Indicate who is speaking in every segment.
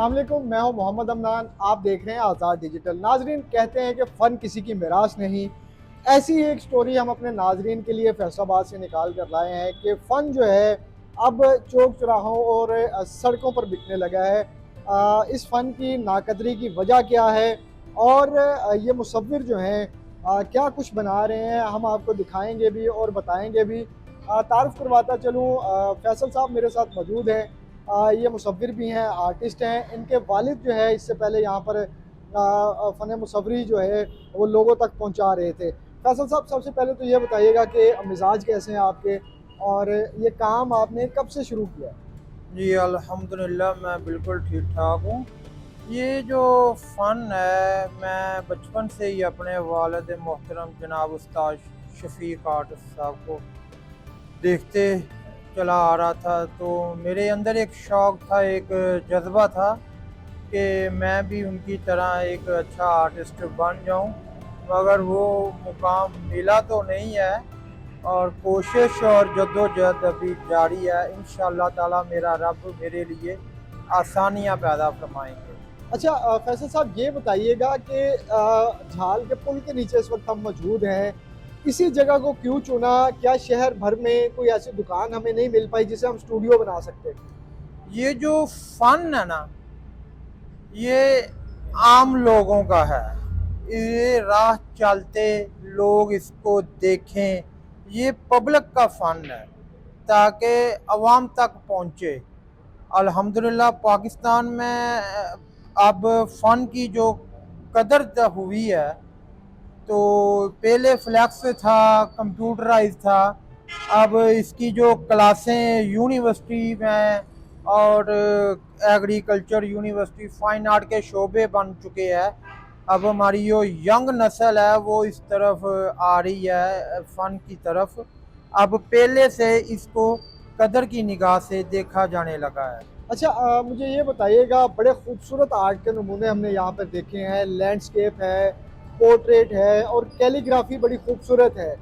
Speaker 1: अस्सलाम वालेकुम, मैं हूं मोहम्मद अमनान। आप देख रहे हैं आज़ाद डिजिटल। नाजरीन, कहते हैं कि फ़न किसी की मिरास नहीं। ऐसी ही एक स्टोरी हम अपने नाजरीन के लिए फैसलाबाद से निकाल कर लाए हैं कि फ़न जो है अब चौक चौराहों और सड़कों पर बिकने लगा है। इस फ़न की नाकदरी की वजह क्या है और ये मुसव्विर जो हैं क्या कुछ बना रहे हैं, हम आपको दिखाएंगे भी और बताएंगे भी। तारुफ करवाता चलूँ, फैसल साहब मेरे साथ मौजूद हैं। ये मुसव्विर भी हैं, आर्टिस्ट हैं। इनके वालिद जो है इससे पहले यहाँ पर फ़न मुसव्वरी जो है वो लोगों तक पहुँचा रहे थे। फैसल साहब, सबसे पहले तो ये बताइएगा कि मिजाज कैसे हैं आपके और ये काम आपने कब से शुरू किया?
Speaker 2: जी अल्हम्दुलिल्लाह, मैं बिल्कुल ठीक ठाक हूँ। ये जो फ़न है, मैं बचपन से ही अपने वालिद मोहतरम जनाब उस्ताद शफ़ीक आर्टिस्ट साहब को देखते चला आ रहा था। तो मेरे अंदर एक शौक़ था, एक जज़्बा था कि मैं भी उनकी तरह एक अच्छा आर्टिस्ट बन जाऊँ। मगर वो मुकाम मिला तो नहीं है, और कोशिश और जद्दोजहद अभी जारी है। इंशाअल्लाह ताला मेरा रब मेरे लिए आसानियाँ पैदा फरमाएंगे।
Speaker 1: अच्छा, फैसल साहब ये बताइएगा कि झाल के पुल के नीचे इस वक्त हम मौजूद हैं। इसी जगह को क्यों चुना? क्या शहर भर में कोई ऐसी दुकान हमें नहीं मिल पाई जिसे हम स्टूडियो बना सकते?
Speaker 2: ये जो फन है ना, ये आम लोगों का है। ये राह चलते लोग इसको देखें, ये पब्लिक का फन है ताकि अवाम तक पहुँचे। अल्हम्दुलिल्लाह पाकिस्तान में अब फ़न की जो कदर हुई है, तो पहले फ्लैक्स था, कंप्यूटराइज था। अब इसकी जो क्लासें यूनिवर्सिटी में और एग्रीकल्चर यूनिवर्सिटी फाइन आर्ट के शोबे बन चुके हैं। अब हमारी जो यंग नस्ल है वो इस तरफ आ रही है, फ़न की तरफ। अब पहले से इसको कदर की निगाह से देखा जाने लगा है।
Speaker 1: अच्छा, मुझे ये बताइएगा, बड़े खूबसूरत आर्ट के नमूने हमने यहाँ पर देखे हैं। लैंडस्केप है, पोर्ट्रेट है और कैलीग्राफी बड़ी खूबसूरत है।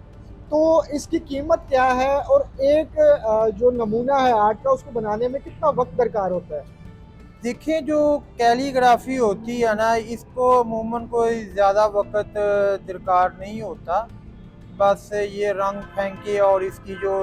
Speaker 1: तो इसकी कीमत क्या है और एक जो नमूना है आर्ट का उसको बनाने में कितना वक्त दरकार होता है?
Speaker 2: देखिए, जो कैलीग्राफी होती है ना, इसको अमूमन कोई ज़्यादा वक्त दरकार नहीं होता। बस ये रंग फेंके और इसकी जो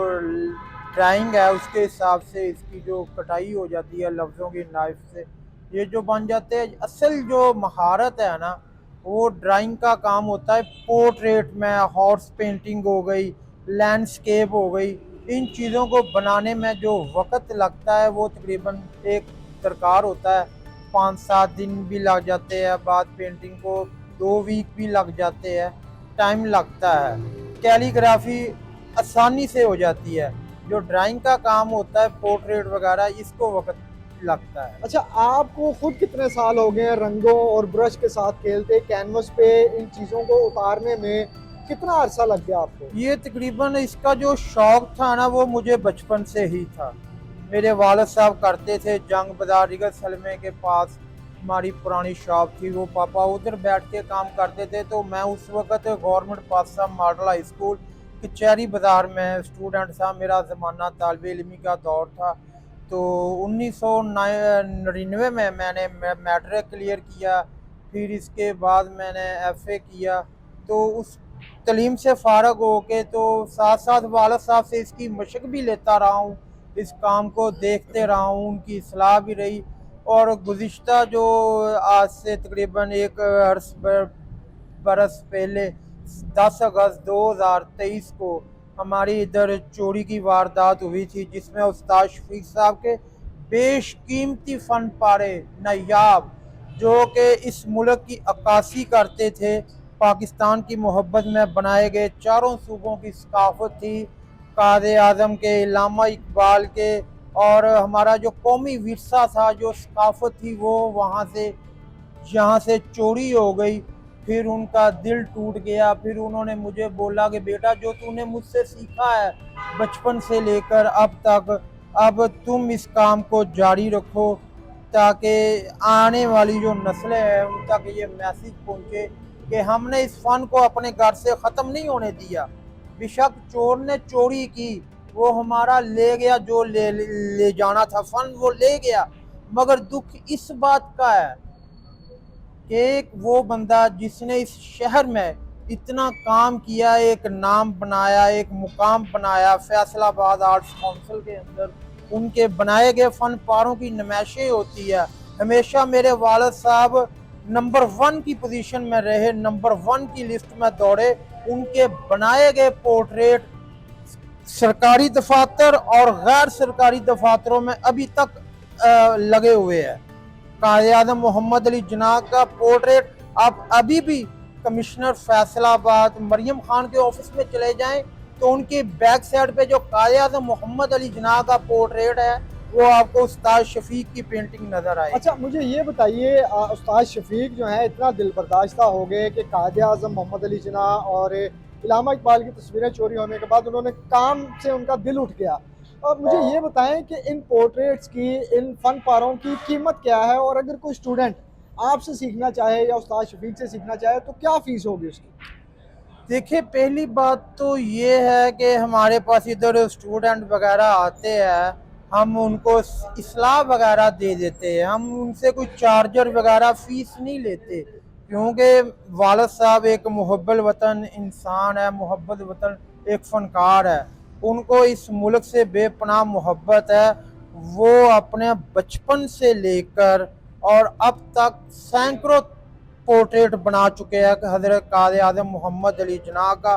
Speaker 2: ड्राइंग है उसके हिसाब से इसकी जो कटाई हो जाती है लफ्ज़ों की नाइफ से, ये जो बन जाते हैं। असल जो महारत है ना, वो ड्राइंग का काम होता है। पोर्ट्रेट में हॉर्स पेंटिंग हो गई, लैंडस्केप हो गई, इन चीज़ों को बनाने में जो वक्त लगता है वो तकरीबन एक दरकार होता है। 5-7 दिन भी लग जाते हैं, बाद पेंटिंग को 2 वीक भी लग जाते हैं, टाइम लगता है। कैलीग्राफी आसानी से हो जाती है। जो ड्राइंग का काम होता है, पोर्ट्रेट वगैरह, इसको वक्त लगता है।
Speaker 1: अच्छा, आपको खुद कितने साल हो गए हैं रंगों और ब्रश के साथ खेलते, कैनवस पे इन चीज़ों को उतारने में कितना अरसा लग गया आपको?
Speaker 2: ये तकरीबन इसका जो शौक़ था ना, वो मुझे बचपन से ही था। मेरे वालिद साहब करते थे, जंग बाज़ार रिगत सलमे के पास हमारी पुरानी शॉप थी, वो पापा उधर बैठ के काम करते थे। तो मैं उस वक़्त गवर्नमेंट पासा मॉडल हाई स्कूल कचहरी बाज़ार में स्टूडेंट था। मेरा ज़माना तालिब इल्मी का दौर था। तो 1999 में मैंने मैट्रिक क्लियर किया। फिर इसके बाद मैंने एफ़ए किया। तो उस तलीम से फ़ारग हो के तो साथ साथ वालिद साहब से इसकी मशक भी लेता रहा हूँ, इस काम को देखते रहा हूँ, उनकी सलाह भी रही। और गुज़िश्ता जो आज से तकरीबन एक बरस पहले 10 अगस्त 2023 को हमारी इधर चोरी की वारदात हुई थी, जिसमें उस्ताद शफीक साहब के बेशकीमती फ़न पारे नायाब, जो कि इस मुल्क की अक्कासी करते थे, पाकिस्तान की मोहब्बत में बनाए गए, चारों सूबों की सकाफ़त थी, कायदे आज़म के, इल्लामा इकबाल के, और हमारा जो कौमी विरसा था, जो सकाफ़त थी, वो वहाँ से यहाँ से चोरी हो गई। फिर उनका दिल टूट गया। फिर उन्होंने मुझे बोला कि बेटा, जो तूने मुझसे सीखा है बचपन से लेकर अब तक, अब तुम इस काम को जारी रखो, ताकि आने वाली जो नस्लें हैं उन तक ये मैसेज पहुँचे कि हमने इस फ़न को अपने घर से ख़त्म नहीं होने दिया। बेशक चोर ने चोरी की, वो हमारा ले गया, जो ले जाना था फ़न वो ले गया, मगर दुख इस बात का है कि एक वो बंदा जिसने इस शहर में इतना काम किया, एक नाम बनाया, एक मुकाम बनाया, फैसलाबाद आर्ट्स काउंसिल के अंदर उनके बनाए गए फन पारों की नुमाइशें होती है। हमेशा मेरे वालिद साहब नंबर 1 की पोजीशन में रहे, नंबर 1 की लिस्ट में दौड़े। उनके बनाए गए पोर्ट्रेट सरकारी दफातर और गैर सरकारी दफातरों में अभी तक लगे हुए हैं। कायद आज़म मोहम्मद अली जिन्ना का पोर्ट्रेट आप अभी भी कमिश्नर फैसलाबाद मरियम खान के ऑफिस में चले जाएं तो उनकी बैक साइड पे जो कायद आज़म मोहम्मद अली जिन्ना का पोर्ट्रेट है वो आपको उस्ताद शफीक की पेंटिंग नजर आए।
Speaker 1: अच्छा, मुझे ये बताइए, उस्ताद शफीक जो है इतना दिल बर्दाश्ता हो गए कि कायद आज़म मोहम्मद अली जिन्ना और इलामा इकबाल की तस्वीरें चोरी होने के बाद उन्होंने काम से उनका दिल उठ गया। और मुझे ये बताएं कि इन पोर्ट्रेट्स की, इन फन पारों की कीमत क्या है, और अगर कोई स्टूडेंट आपसे सीखना चाहे या उस्ताद शफीक से सीखना चाहे तो क्या फीस होगी उसकी?
Speaker 2: देखिए, पहली बात तो ये है कि हमारे पास इधर स्टूडेंट वगैरह आते हैं, हम उनको इस्लाह वगैरह दे देते हैं, हम उनसे कोई चार्जर वगैरह फीस नहीं लेते, क्योंकि वालिद साहब एक मुहब्बल वतन इंसान है, मुहब्बत वतन एक फनकार है, उनको इस मुल्क से बेपनाह मोहब्बत है। वो अपने बचपन से लेकर और अब तक सैकड़ों पोर्ट्रेट बना चुके हैं हजरत कायद आज़म मोहम्मद अली जिन्ना का।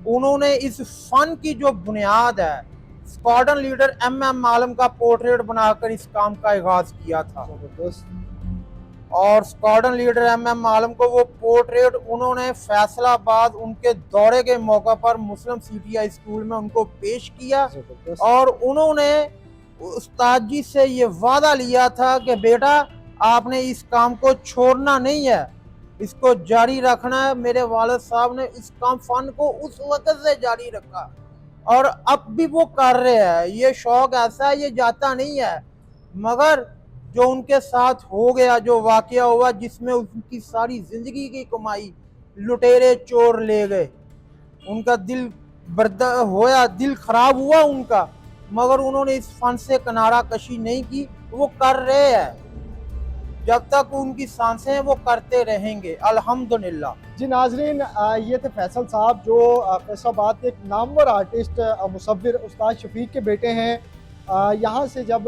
Speaker 2: उन्होंने इस फन की जो बुनियाद है, स्क्वाड्रन लीडर MM आलम का पोर्ट्रेट बनाकर इस काम का आगाज किया था। और स्क्वाड्रन लीडर MM आलम को वो पोर्ट्रेट उन्होंने फैसलाबाद उनके दौरे के मौका पर मुस्लिम CTI स्कूल में उनको पेश किया और उन्होंने उस्ताद जी से ये वादा लिया था कि बेटा आपने इस काम को छोड़ना नहीं है, इसको जारी रखना है। मेरे वालिद साहब ने इस काम फन को उस वक्त से जारी रखा और अब भी वो कर रहे हैं। ये शौक ऐसा है, ये जाता नहीं है। मगर जो उनके साथ हो गया, जो वाकया हुआ जिसमें उनकी सारी जिंदगी की कमाई लुटेरे चोर ले गए, उनका दिल बर्दा होया, दिल खराब हुआ उनका, मगर उन्होंने इस फन से किनारा कशी नहीं की। वो कर रहे हैं, जब तक उनकी सांसें हैं वो करते रहेंगे अल्हम्दुलिल्लाह।
Speaker 1: जी नाजरीन, ये थे फैसल साहब जो फैसलाबाद के एक नामवर आर्टिस्ट मुसव्विर उस्ताद शफीक के बेटे हैं। यहाँ से जब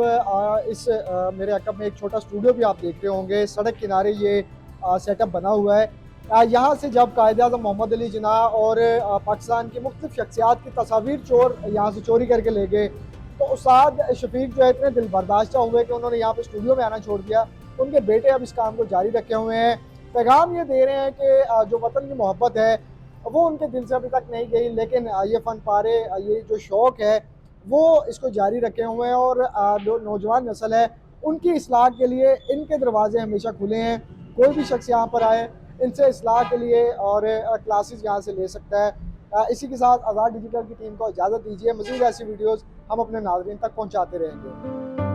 Speaker 1: इस मेरे अकब में एक छोटा स्टूडियो भी आप देख रहे होंगे, सड़क किनारे ये सेटअप बना हुआ है। यहाँ से जब कायद आज़म मोहम्मद अली जिन्ना और पाकिस्तान की मुख्तलिफ शख्सियात की तस्वीर चोर यहाँ से चोरी करके ले गए, तो उस्ताद शफीक जो है इतने दिल बर्दाश्ता हुए कि उन्होंने यहाँ पर स्टूडियो में आना छोड़ दिया। उनके बेटे अब इस काम को जारी रखे हुए हैं। पैगाम ये दे रहे हैं कि जो वतन की मोहब्बत है वो उनके दिल से अभी तक नहीं गई, लेकिन ये फ़न पारे, ये जो शौक़ है वो इसको जारी रखे हुए हैं और जो नौजवान नस्ल है उनकी इस्लाह के लिए इनके दरवाजे हमेशा खुले हैं। कोई भी शख्स यहाँ पर आए, इनसे इस्लाह के लिए और क्लासेस यहाँ से ले सकता है। इसी के साथ आज़ाद डिजिटल की टीम को इजाज़त दीजिए। मज़ीद ऐसी वीडियोज़ हम अपने नाज़रीन तक पहुँचाते रहेंगे।